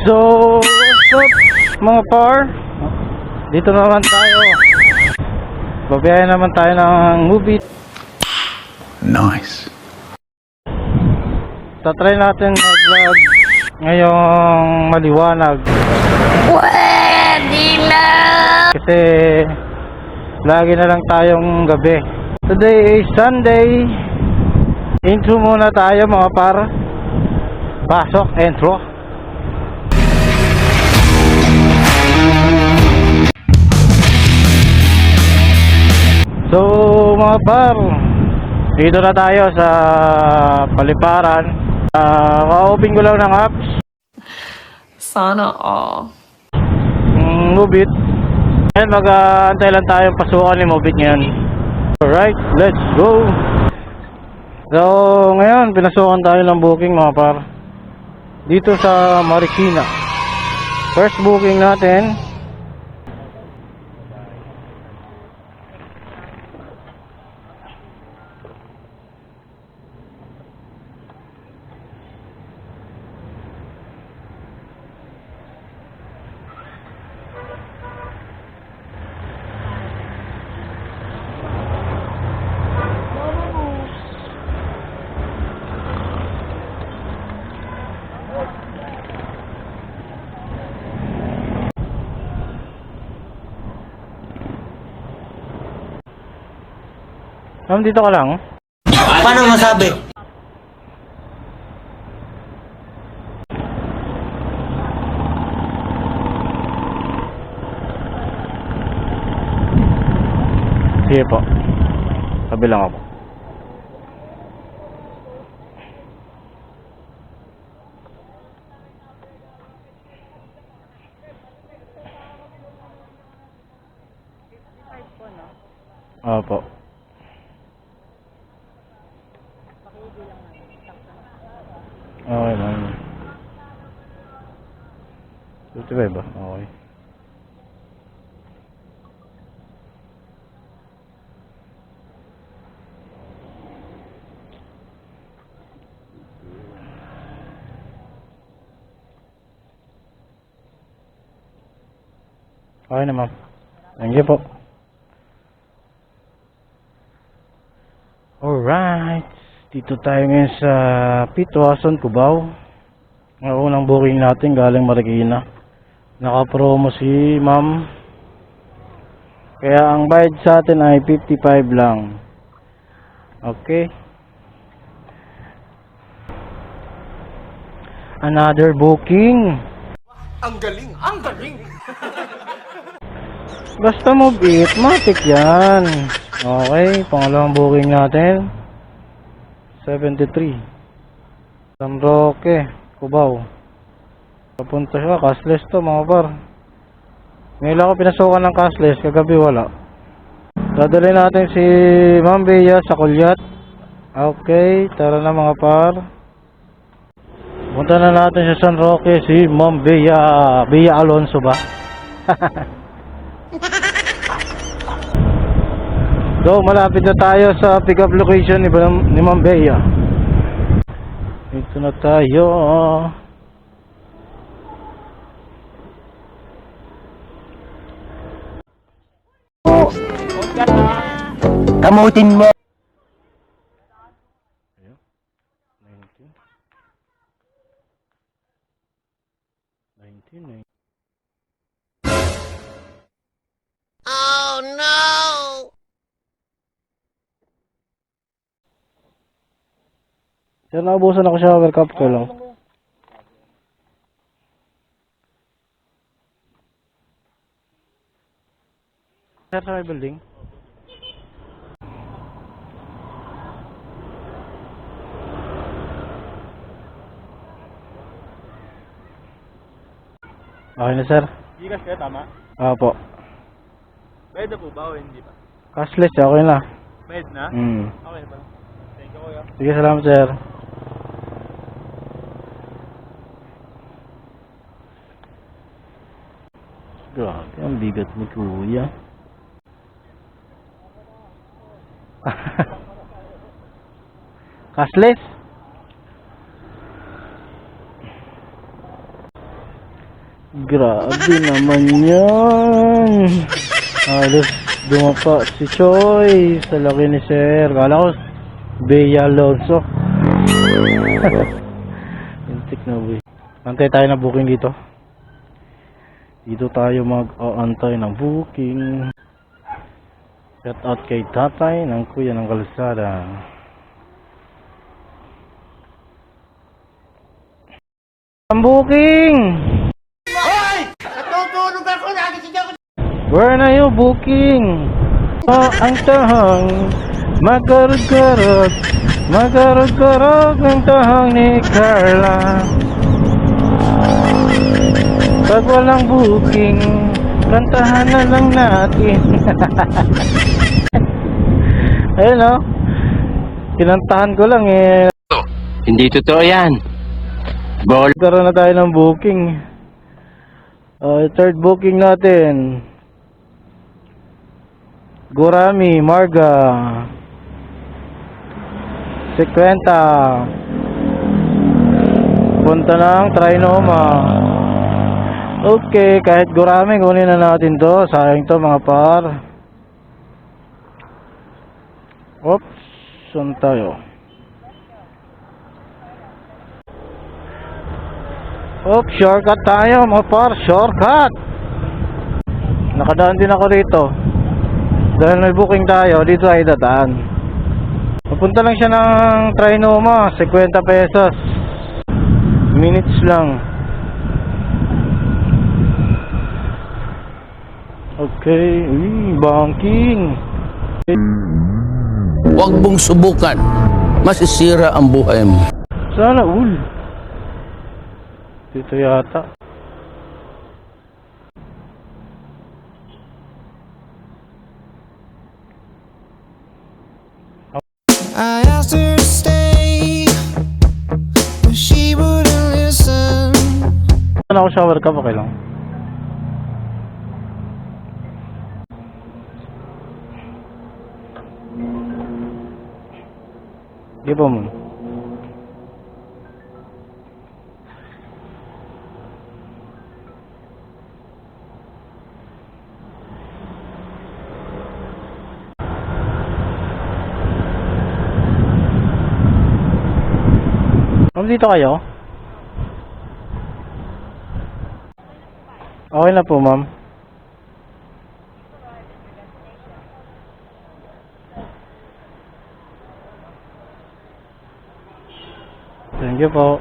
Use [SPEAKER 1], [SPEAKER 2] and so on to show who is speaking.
[SPEAKER 1] So, what's up mga par? Dito naman tayo. Babiyahin naman tayo ng movie.
[SPEAKER 2] Nice.
[SPEAKER 1] Tatry natin mag-vlog ngayong maliwanag.
[SPEAKER 3] Pwede na!
[SPEAKER 1] Kasi lagi na lang tayong gabi. Today is Sunday. Intro muna tayo mga par. Pasok, intro. So mga par, dito na tayo sa paliparan. Ka-open ko lang ng apps.
[SPEAKER 3] Sana all.
[SPEAKER 1] Move it. Ayan, mag-aantay lang tayong pasukan ni Move it ngayon. Alright, let's go. So ngayon, pinasukan tayo ng booking mga par. Dito sa Marikina. First booking natin. Dito ka lang.
[SPEAKER 4] Paano masabi?
[SPEAKER 1] Sige po. Sabi lang ako. Opo. Okay lang. 55 ba? Okay. Okay na ma'am. Thank you po. Alright. Dito tayo ngayon sa Pitwason, Cubao. Ang unang booking natin galing Marikina. Naka-promo si ma'am. Kaya ang bayad sa atin ay 55 lang. Okay. Another booking.
[SPEAKER 4] Ang galing! Ang galing!
[SPEAKER 1] Basta move it, matik yan. Okay, pangalawang booking natin. 73 San Roque, Cubao. Papunta siya, cashless to mga par. Ngayon ako pinasukan ng cashless, kagabi wala. Dadalhin natin si Ma'am Bea sa Kulyat. Okay, tara na mga par. Punta na natin sa San Roque si Ma'am Bea. Bea Alonso ba? So malapit na tayo sa pick up location ni Ma'am Bea. Ito na tayo.
[SPEAKER 4] Kamutin mo!
[SPEAKER 1] 19.
[SPEAKER 3] Oh no!
[SPEAKER 1] Sir, naubusan ako sa shower cup ko lang. Sir, sa may building? Okay na sir.
[SPEAKER 5] Gcash kayo, tama?
[SPEAKER 1] Opo.
[SPEAKER 5] Bayad na po ba o hindi pa?
[SPEAKER 1] Cashless, okay na.
[SPEAKER 5] Bayad na? Okay na pa. Thank you, kuya.
[SPEAKER 1] Sige, salamat sir. Grabe, ang bigat ni kuya. Cashless? Grabe naman yan. Halos dumapa si Choy sa laki ni Sir. Kala ko Bea Alonso. Intik na boy. Antay tayo na booking dito. Dito tayo mag-aantay ng booking. Shout out kay tatay ng kuya ng kalsada. Ang booking! Where na yung booking? Ang tahang magarag-garag, magarag-garag ng tahang ni Carla. Pag walang booking, kantahan na lang natin. Ayun o, kinantahan ko lang eh.
[SPEAKER 4] Hindi totoo yan. Ball.
[SPEAKER 1] Karoon na tayo ng booking. Third booking natin. Gurami, Marga 50. Punta ng Trinoma. Okay, kahit Gurami, kunin na natin to. Sayang to mga par. Oops, saan tayo? Oops, shortcut tayo mga par. Shortcut. Nakadaan din ako rito. Dahil may booking tayo, dito ay dadaan. Papunta lang siya ng Trinoma, 50 pesos. Minutes lang. Okay, banking.
[SPEAKER 2] Huwag mong subukan. Masisira ang buhay mo.
[SPEAKER 1] Sana all. Dito yata.
[SPEAKER 6] I asked her to stay, but she wouldn't listen.
[SPEAKER 1] Ano ako shower ka, okay lang. Di ba mo? Ma'am, dito kayo? Okay na po, ma'am. Thank you po.